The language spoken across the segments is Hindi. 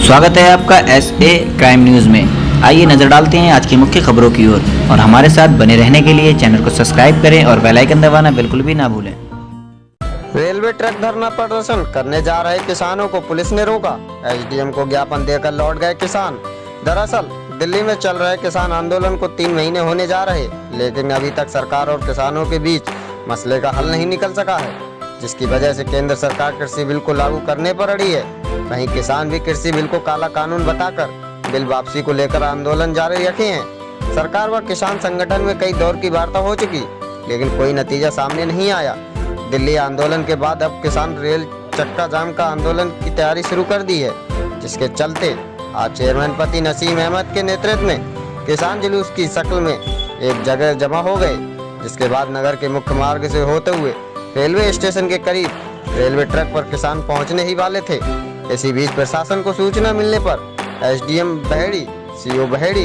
स्वागत है आपका SA क्राइम न्यूज़ में। आइए नजर डालते हैं आज की मुख्य खबरों की ओर और हमारे साथ बने रहने के लिए चैनल को सब्सक्राइब करें और बेल आइकन दबाना बिल्कुल भी ना भूलें। रेलवे ट्रैक धरना प्रदर्शन करने जा रहे किसानों को पुलिस ने रोका। SDM को ज्ञापन देकर लौट गए किसान। दरअसल दिल्ली में चल रहे किसान आंदोलन को 3 महीने होने जा रहे, लेकिन अभी तक सरकार और किसानों के बीच मसले का हल नहीं निकल सका है, जिसकी वजह से केंद्र सरकार कृषि बिल को लागू करने पर अड़ी है। वहीं किसान भी कृषि बिल को काला कानून बताकर बिल वापसी को लेकर आंदोलन जारी रखे हैं। सरकार व किसान संगठन में कई दौर की वार्ता हो चुकी, लेकिन कोई नतीजा सामने नहीं आया। दिल्ली आंदोलन के बाद अब किसान रेल चक्का जाम का आंदोलन की तैयारी शुरू कर दी है, जिसके चलते आज चेयरमैन पति नसीम अहमद के नेतृत्व में किसान जुलूस की शक्ल में एक जगह जमा हो गए, जिसके बाद नगर के मुख्य मार्ग से होते हुए रेलवे स्टेशन के करीब रेलवे ट्रैक पर किसान पहुंचने ही वाले थे। इसी बीच प्रशासन को सूचना मिलने पर SDM Baheri, CO Baheri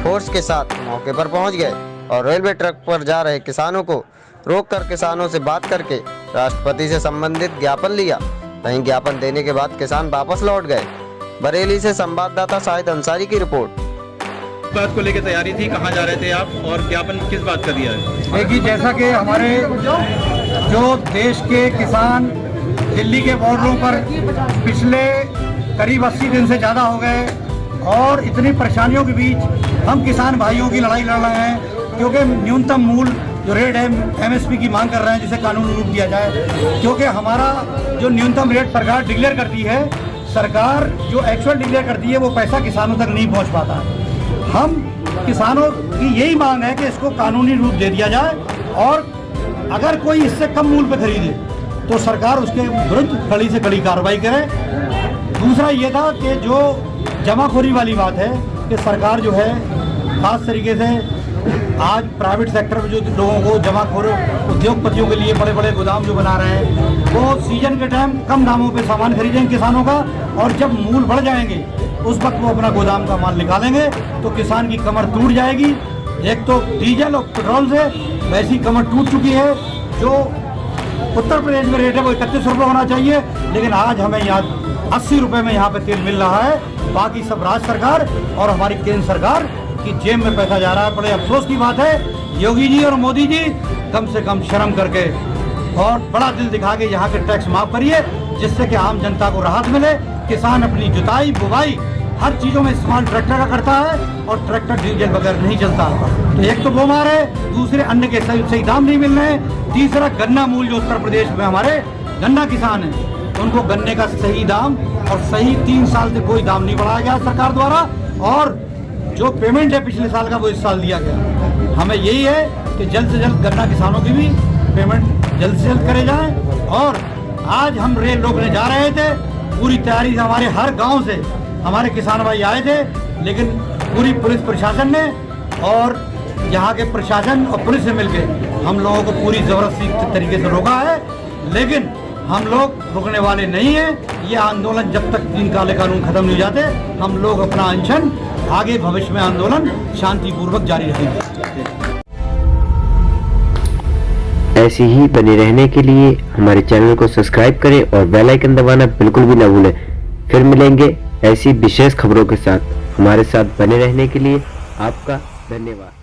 force के साथ मौके पर पहुंच गए और रेलवे ट्रैक पर जा रहे किसानों को रोककर किसानों से बात करके राष्ट्रपति से संबंधित ज्ञापन लिया। वहीं ज्ञापन देने के बाद किसान वापस लौट गए। बरेली से संवाददाता शाहिद अंसारी की रिपोर्ट। बात को लेकर तैयारी थी, कहाँ जा रहे थे आप और ज्ञापन किस बात का दिया है? देखिए, जैसा कि हमारे जो देश के किसान दिल्ली के बॉर्डरों पर पिछले करीब 80 दिन से ज़्यादा हो गए और इतनी परेशानियों के बीच हम किसान भाइयों की लड़ाई लड़ रहे हैं, क्योंकि न्यूनतम मूल्य जो रेट है MSP की मांग कर रहे हैं, जिसे कानूनी रूप दिया जाए। क्योंकि हमारा जो न्यूनतम रेट सरकार डिक्लेयर करती है, सरकार जो एक्चुअल डिक्लेयर करती है वो पैसा किसानों तक नहीं पहुंच पाता है। हम किसानों की यही मांग है कि इसको कानूनी रूप दे दिया जाए और अगर कोई इससे कम मूल्य पर खरीदे तो सरकार उसके विरुद्ध कड़ी से कड़ी कार्रवाई करे। दूसरा ये था कि जो जमाखोरी वाली बात है कि सरकार जो है खास तरीके से आज प्राइवेट सेक्टर में जो लोगों को जमाखोर उद्योगपतियों के लिए बड़े बड़े गोदाम जो बना रहे हैं, वो सीजन के टाइम कम दामों पे सामान खरीदेंगे किसानों का और जब मूल्य बढ़ जाएंगे उस वक्त वो अपना गोदाम का माल निकालेंगे तो किसान की कमर टूट जाएगी। एक तो डीजल और पेट्रोल से वैसी कमर टूट चुकी है। जो उत्तर प्रदेश में रेट है वो 31 रुपये होना चाहिए, लेकिन आज हमें यहाँ 80 रुपये में यहाँ पे तेल मिल रहा है। बाकी सब राज्य सरकार और हमारी केंद्र सरकार की जेब में पैसा जा रहा है। बड़े अफसोस की बात है, योगी जी और मोदी जी कम से कम शर्म करके और बड़ा दिल दिखा के यहाँ के टैक्स माफ करिए, जिससे कि आम जनता को राहत मिले। किसान अपनी जुताई बुवाई हर चीज़ों में इस्तेमाल ट्रैक्टर का करता है और ट्रैक्टर डीजल बगैर नहीं चलता। तो एक तो बीमार है, दूसरे अन्न के सही दाम नहीं मिल रहे हैं, तीसरा गन्ना मूल्य जो उत्तर प्रदेश में हमारे गन्ना किसान हैं उनको गन्ने का सही दाम और सही 3 साल से कोई दाम नहीं बढ़ाया गया सरकार द्वारा, और जो पेमेंट है पिछले साल का वो इस साल दिया गया। हमें यही है कि जल्द से जल्द गन्ना किसानों की भी पेमेंट जल्द से जल्द करे जाएँ। और आज हम रेल रोकने जा रहे थे, पूरी तैयारी से हमारे हर गाँव से हमारे किसान भाई आए थे, लेकिन पूरी पुलिस प्रशासन ने और यहाँ के प्रशासन और पुलिस से मिलकर हम लोगों को पूरी ज़बरदस्ती तरीके से रोका है। लेकिन हम लोग रुकने वाले नहीं हैं। ये आंदोलन जब तक 3 काले कानून खत्म नहीं हो जाते, हम लोग अपना अनशन आगे भविष्य में आंदोलन शांतिपूर्वक जारी रखेंगे। ऐसे ही बने रहने के लिए हमारे चैनल को सब्सक्राइब करें और बेल आइकन दबाना बिल्कुल भी ना भूलें। फिर मिलेंगे ऐसी विशेष खबरों के साथ। हमारे साथ बने रहने के लिए आपका धन्यवाद।